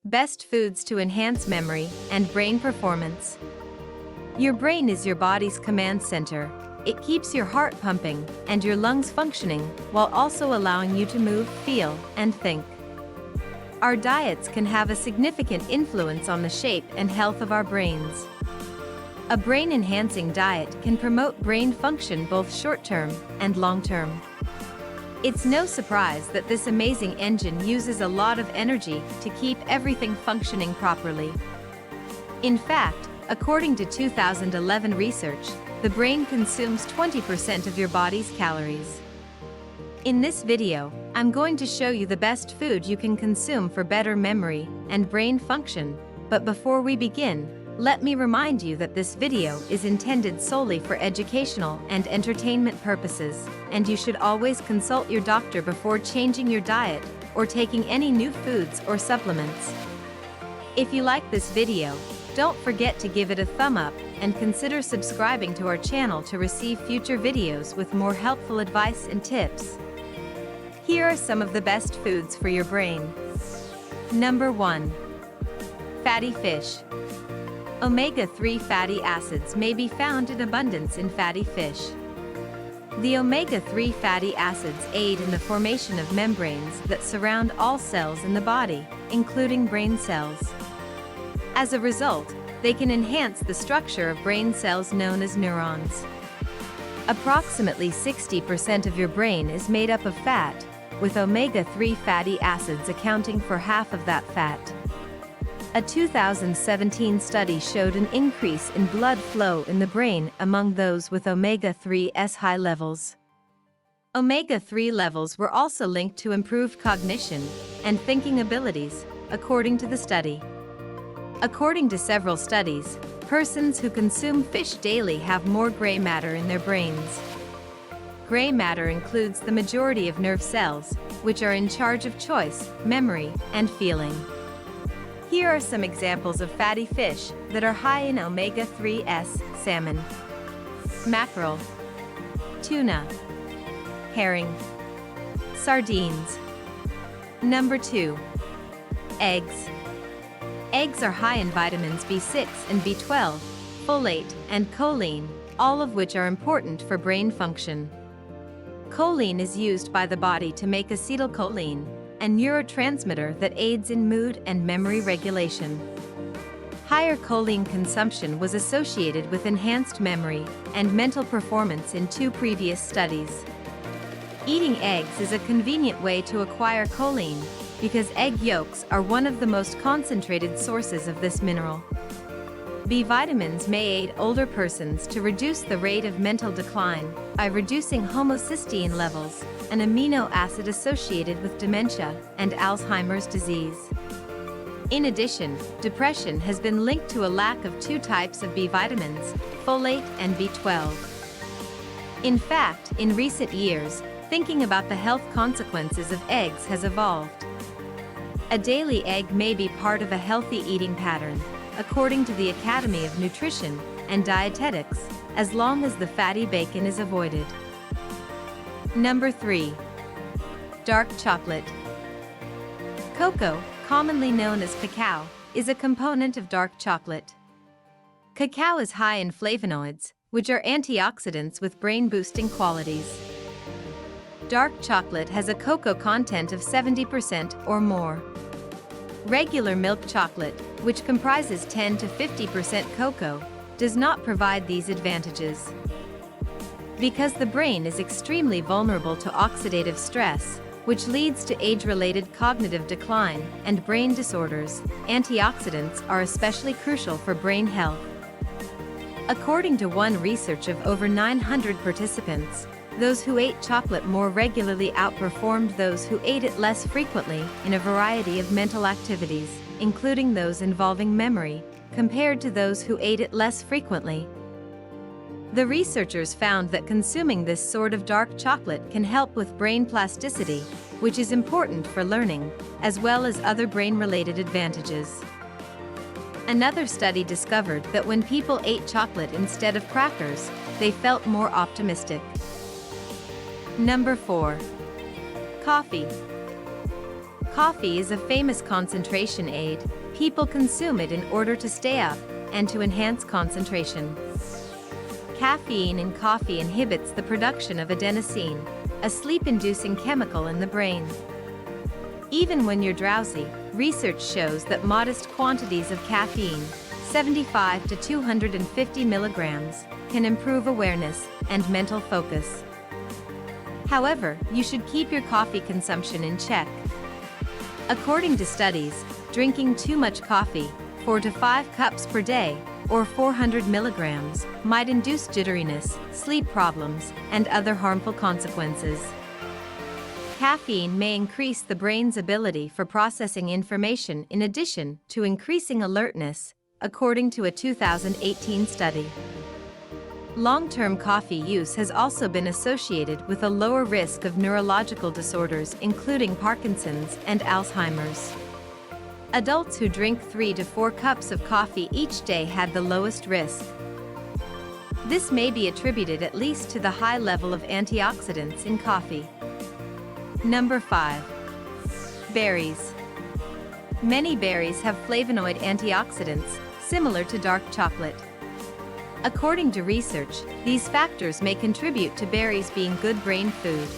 Best foods to enhance memory and brain performance. Your brain is your body's command center. It keeps your heart pumping and your lungs functioning while also allowing you to move, feel, and think. Our diets can have a significant influence on the shape and health of our brains. A brain-enhancing diet can promote brain function both short-term and long-term. It's no surprise that this amazing engine uses a lot of energy to keep everything functioning properly. In fact, according to 2011 research, the brain consumes 20% of your body's calories. In this video, I'm going to show you the best food you can consume for better memory and brain function. But before we begin, let me remind you that this video is intended solely for educational and entertainment purposes, and you should always consult your doctor before changing your diet or taking any new foods or supplements. If you like this video, don't forget to give it a thumb up and consider subscribing to our channel to receive future videos with more helpful advice and tips. Here are some of the best foods for your brain. Number 1. Fatty fish. Omega-3 fatty acids may be found in abundance in fatty fish. The omega-3 fatty acids aid in the formation of membranes that surround all cells in the body, including brain cells. As a result, they can enhance the structure of brain cells known as neurons. Approximately 60% of your brain is made up of fat, with omega-3 fatty acids accounting for half of that fat. A 2017 study showed an increase in blood flow in the brain among those with omega-3's high levels. Omega-3 levels were also linked to improved cognition and thinking abilities, according to the study. According to several studies, persons who consume fish daily have more gray matter in their brains. Gray matter includes the majority of nerve cells, which are in charge of choice, memory, and feeling. Here are some examples of fatty fish that are high in omega-3's: salmon, mackerel, tuna, herring, sardines. Number 2. Eggs. Eggs are high in vitamins B6 and B12, folate, and choline, all of which are important for brain function. Choline is used by the body to make acetylcholine, a neurotransmitter that aids in mood and memory regulation. Higher choline consumption was associated with enhanced memory and mental performance in 2 previous studies. Eating eggs is a convenient way to acquire choline because egg yolks are one of the most concentrated sources of this mineral. B vitamins may aid older persons to reduce the rate of mental decline by reducing homocysteine levels, an amino acid associated with dementia and Alzheimer's disease. In addition, depression has been linked to a lack of 2 types of B vitamins, folate and B12. In fact, in recent years, thinking about the health consequences of eggs has evolved. A daily egg may be part of a healthy eating pattern, according to the Academy of Nutrition and Dietetics, as long as the fatty bacon is avoided. Number 3. Dark chocolate. Cocoa, commonly known as cacao, is a component of dark chocolate. Cacao is high in flavonoids, which are antioxidants with brain-boosting qualities. Dark chocolate has a cocoa content of 70% or more. Regular milk chocolate, which comprises 10 to 50% cocoa, does not provide these advantages. Because the brain is extremely vulnerable to oxidative stress, which leads to age-related cognitive decline and brain disorders, antioxidants are especially crucial for brain health. According to one research of over 900 participants, those who ate chocolate more regularly outperformed those who ate it less frequently in a variety of mental activities, including those involving memory, compared to those who ate it less frequently. The researchers found that consuming this sort of dark chocolate can help with brain plasticity, which is important for learning, as well as other brain-related advantages. Another study discovered that when people ate chocolate instead of crackers, they felt more optimistic. Number 4. Coffee. Coffee is a famous concentration aid. People consume it in order to stay up and to enhance concentration. Caffeine in coffee inhibits the production of adenosine, a sleep-inducing chemical in the brain. Even when you're drowsy, research shows that modest quantities of caffeine, 75 to 250 milligrams, can improve awareness and mental focus. However, you should keep your coffee consumption in check. According to studies, drinking too much coffee, 4 to 5 cups per day, or 400 milligrams, might induce jitteriness, sleep problems, and other harmful consequences. Caffeine may increase the brain's ability for processing information in addition to increasing alertness, according to a 2018 study. Long-term coffee use has also been associated with a lower risk of neurological disorders including Parkinson's and Alzheimer's. Adults who drink 3 to 4 cups of coffee each day had the lowest risk. This may be attributed at least to the high level of antioxidants in coffee. Number 5. Berries. Many berries have flavonoid antioxidants, similar to dark chocolate. According to research, these factors may contribute to berries being good brain food.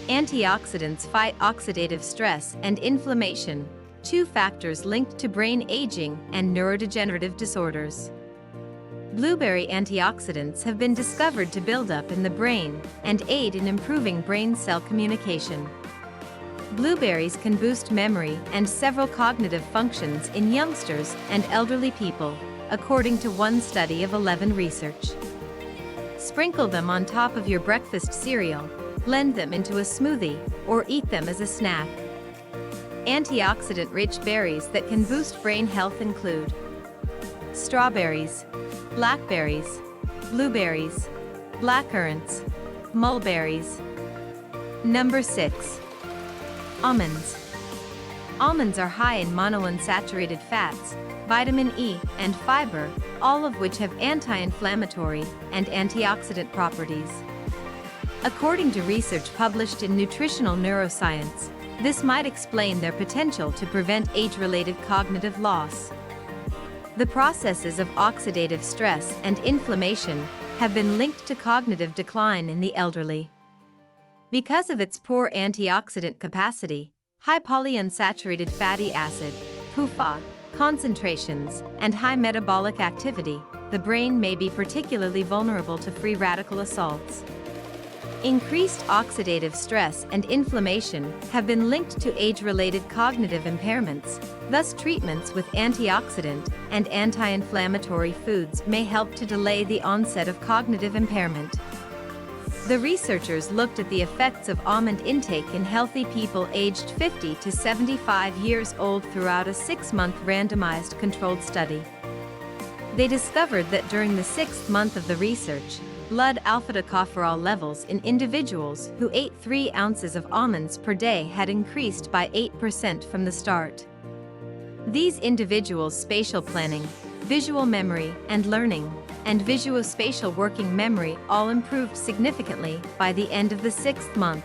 Antioxidants fight oxidative stress and inflammation, two factors linked to brain aging and neurodegenerative disorders. Blueberry antioxidants have been discovered to build up in the brain and aid in improving brain cell communication. Blueberries can boost memory and several cognitive functions in youngsters and elderly people, according to one study of 11 research. Sprinkle them on top of your breakfast cereal, blend them into a smoothie, or eat them as a snack. Antioxidant-rich berries that can boost brain health include strawberries, blackberries, blueberries, blackcurrants, mulberries. Number 6. Almonds. Almonds are high in monounsaturated fats, vitamin E, and fiber, all of which have anti-inflammatory and antioxidant properties. According to research published in Nutritional Neuroscience, this might explain their potential to prevent age-related cognitive loss. The processes of oxidative stress and inflammation have been linked to cognitive decline in the elderly. Because of its poor antioxidant capacity, high polyunsaturated fatty acid, PUFA, concentrations, and high metabolic activity, the brain may be particularly vulnerable to free radical assaults. Increased oxidative stress and inflammation have been linked to age-related cognitive impairments, thus treatments with antioxidant and anti-inflammatory foods may help to delay the onset of cognitive impairment. The researchers looked at the effects of almond intake in healthy people aged 50 to 75 years old throughout a 6-month randomized controlled study. They discovered that during the 6th month of the research, blood alpha-tocopherol levels in individuals who ate 3 ounces of almonds per day had increased by 8% from the start. These individuals' spatial planning, visual memory and learning, and visuospatial working memory all improved significantly by the end of the 6th month.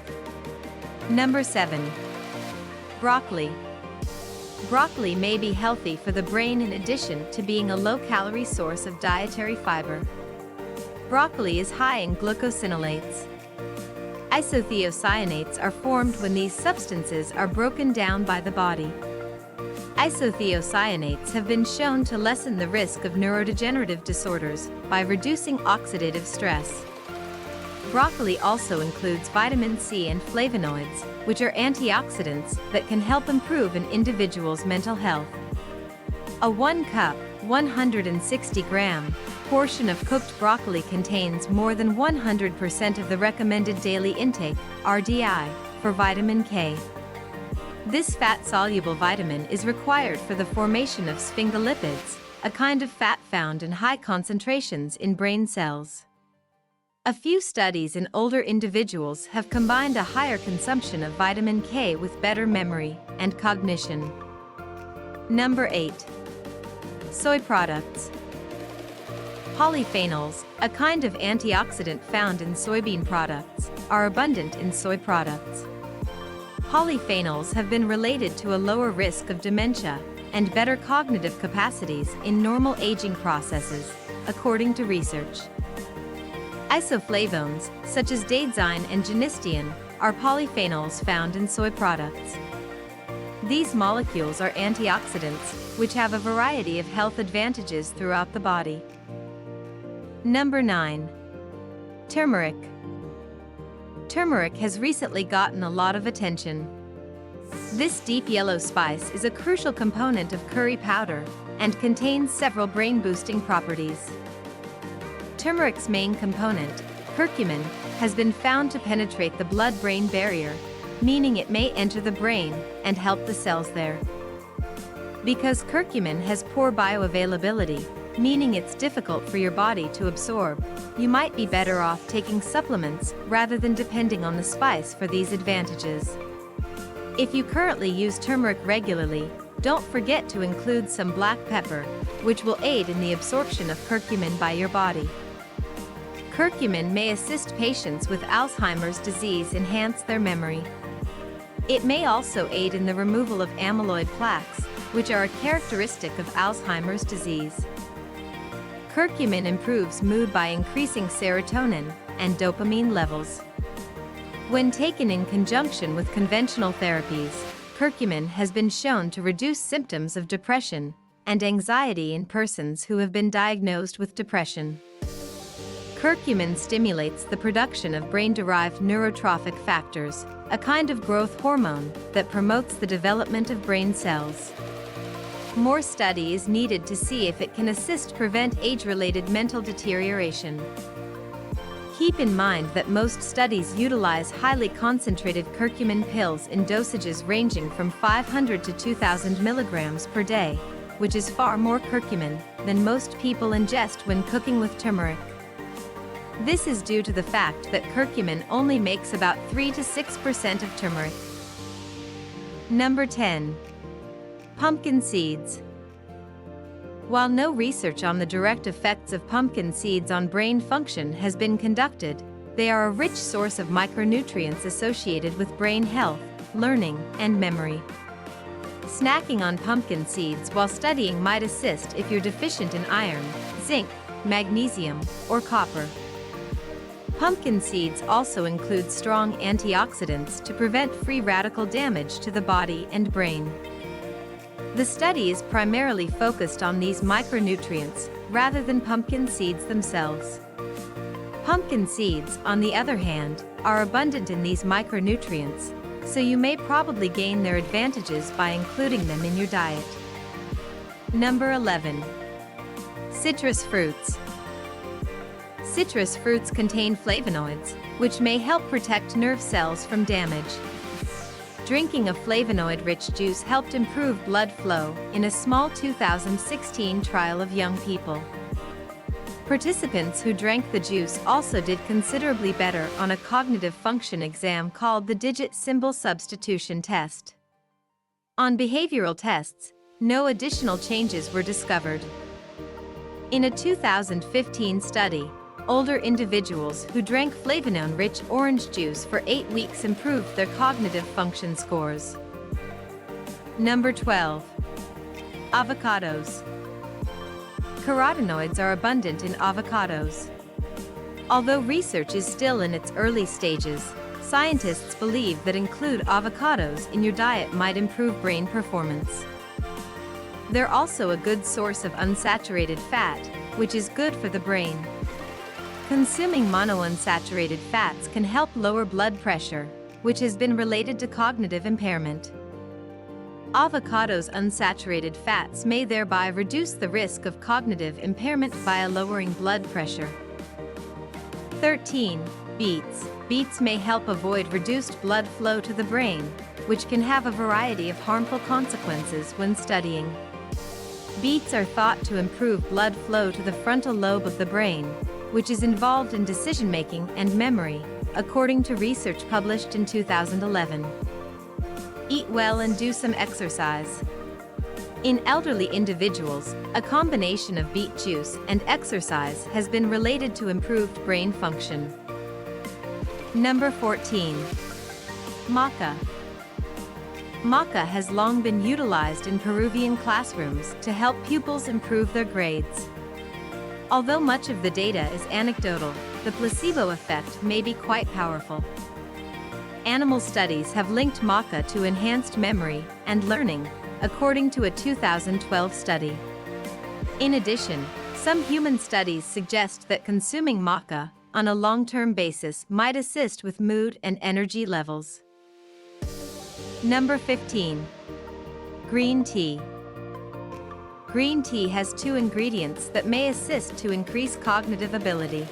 Number 7. Broccoli. Broccoli may be healthy for the brain in addition to being a low-calorie source of dietary fiber. Broccoli is high in glucosinolates. Isothiocyanates are formed when these substances are broken down by the body. Isothiocyanates have been shown to lessen the risk of neurodegenerative disorders by reducing oxidative stress. Broccoli also includes vitamin C and flavonoids, which are antioxidants that can help improve an individual's mental health. A 1 cup, 160-gram portion of cooked broccoli contains more than 100% of the recommended daily intake, RDI, for vitamin K. This fat-soluble vitamin is required for the formation of sphingolipids, a kind of fat found in high concentrations in brain cells. A few studies in older individuals have combined a higher consumption of vitamin K with better memory and cognition. Number 8. Soy products. Polyphenols, a kind of antioxidant found in soybean products, are abundant in soy products. Polyphenols have been related to a lower risk of dementia and better cognitive capacities in normal aging processes, according to research. Isoflavones, such as daidzein and genistein, are polyphenols found in soy products. These molecules are antioxidants, which have a variety of health advantages throughout the body. Number 9. Turmeric. Turmeric has recently gotten a lot of attention. This deep yellow spice is a crucial component of curry powder and contains several brain-boosting properties. Turmeric's main component, curcumin, has been found to penetrate the blood-brain barrier, meaning it may enter the brain and help the cells there. Because curcumin has poor bioavailability, meaning it's difficult for your body to absorb, you might be better off taking supplements rather than depending on the spice for these advantages. If you currently use turmeric regularly, don't forget to include some black pepper, which will aid in the absorption of curcumin by your body. Curcumin may assist patients with Alzheimer's disease enhance their memory. It may also aid in the removal of amyloid plaques, which are a characteristic of Alzheimer's disease. Curcumin improves mood by increasing serotonin and dopamine levels. When taken in conjunction with conventional therapies, curcumin has been shown to reduce symptoms of depression and anxiety in persons who have been diagnosed with depression. Curcumin stimulates the production of brain-derived neurotrophic factors, a kind of growth hormone that promotes the development of brain cells. More study is needed to see if it can assist prevent age-related mental deterioration. Keep in mind that most studies utilize highly concentrated curcumin pills in dosages ranging from 500 to 2,000 milligrams per day, which is far more curcumin than most people ingest when cooking with turmeric. This is due to the fact that curcumin only makes about 3 to 6% of turmeric. Number 10. Pumpkin seeds. While no research on the direct effects of pumpkin seeds on brain function has been conducted, they are a rich source of micronutrients associated with brain health, learning, and memory. Snacking on pumpkin seeds while studying might assist if you're deficient in iron, zinc, magnesium, or copper. Pumpkin seeds also include strong antioxidants to prevent free radical damage to the body and brain. The study is primarily focused on these micronutrients rather than pumpkin seeds themselves. Pumpkin seeds, on the other hand, are abundant in these micronutrients, so you may probably gain their advantages by including them in your diet. Number 11. Citrus fruits. Citrus fruits contain flavonoids, which may help protect nerve cells from damage. Drinking a flavonoid-rich juice helped improve blood flow in a small 2016 trial of young people. Participants who drank the juice also did considerably better on a cognitive function exam called the Digit Symbol Substitution Test. On behavioral tests, no additional changes were discovered. In a 2015 study, older individuals who drank flavonone-rich orange juice for 8 weeks improved their cognitive function scores. Number 12. Avocados. Carotenoids are abundant in avocados. Although research is still in its early stages, scientists believe that include avocados in your diet might improve brain performance. They're also a good source of unsaturated fat, which is good for the brain. Consuming monounsaturated fats can help lower blood pressure, which has been related to cognitive impairment. Avocados' unsaturated fats may thereby reduce the risk of cognitive impairment via lowering blood pressure. 13. Beets. Beets may help avoid reduced blood flow to the brain, which can have a variety of harmful consequences when studying. Beets are thought to improve blood flow to the frontal lobe of the brain, which is involved in decision-making and memory, according to research published in 2011. Eat well and do some exercise. In elderly individuals, a combination of beet juice and exercise has been related to improved brain function. Number 14. Maca. Maca has long been utilized in Peruvian classrooms to help pupils improve their grades. Although much of the data is anecdotal, the placebo effect may be quite powerful. Animal studies have linked maca to enhanced memory and learning, according to a 2012 study. In addition, some human studies suggest that consuming maca on a long-term basis might assist with mood and energy levels. Number 15. Green tea. Green tea has 2 ingredients that may assist to increase cognitive ability.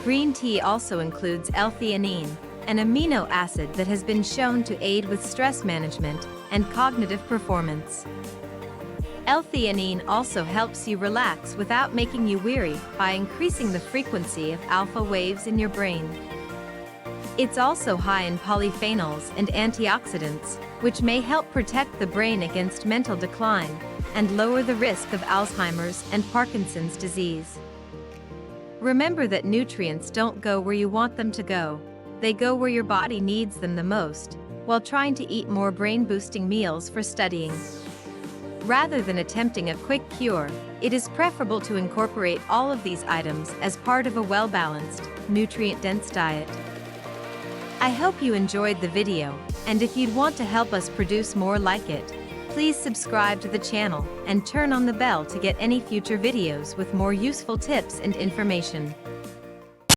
Green tea also includes L-theanine, an amino acid that has been shown to aid with stress management and cognitive performance. L-theanine also helps you relax without making you weary by increasing the frequency of alpha waves in your brain. It's also high in polyphenols and antioxidants, which may help protect the brain against mental decline and lower the risk of Alzheimer's and Parkinson's disease. Remember that nutrients don't go where you want them to go. They go where your body needs them the most, while trying to eat more brain-boosting meals for studying. Rather than attempting a quick cure, it is preferable to incorporate all of these items as part of a well-balanced, nutrient-dense diet. I hope you enjoyed the video, and if you'd want to help us produce more like it, please subscribe to the channel and turn on the bell to get any future videos with more useful tips and information.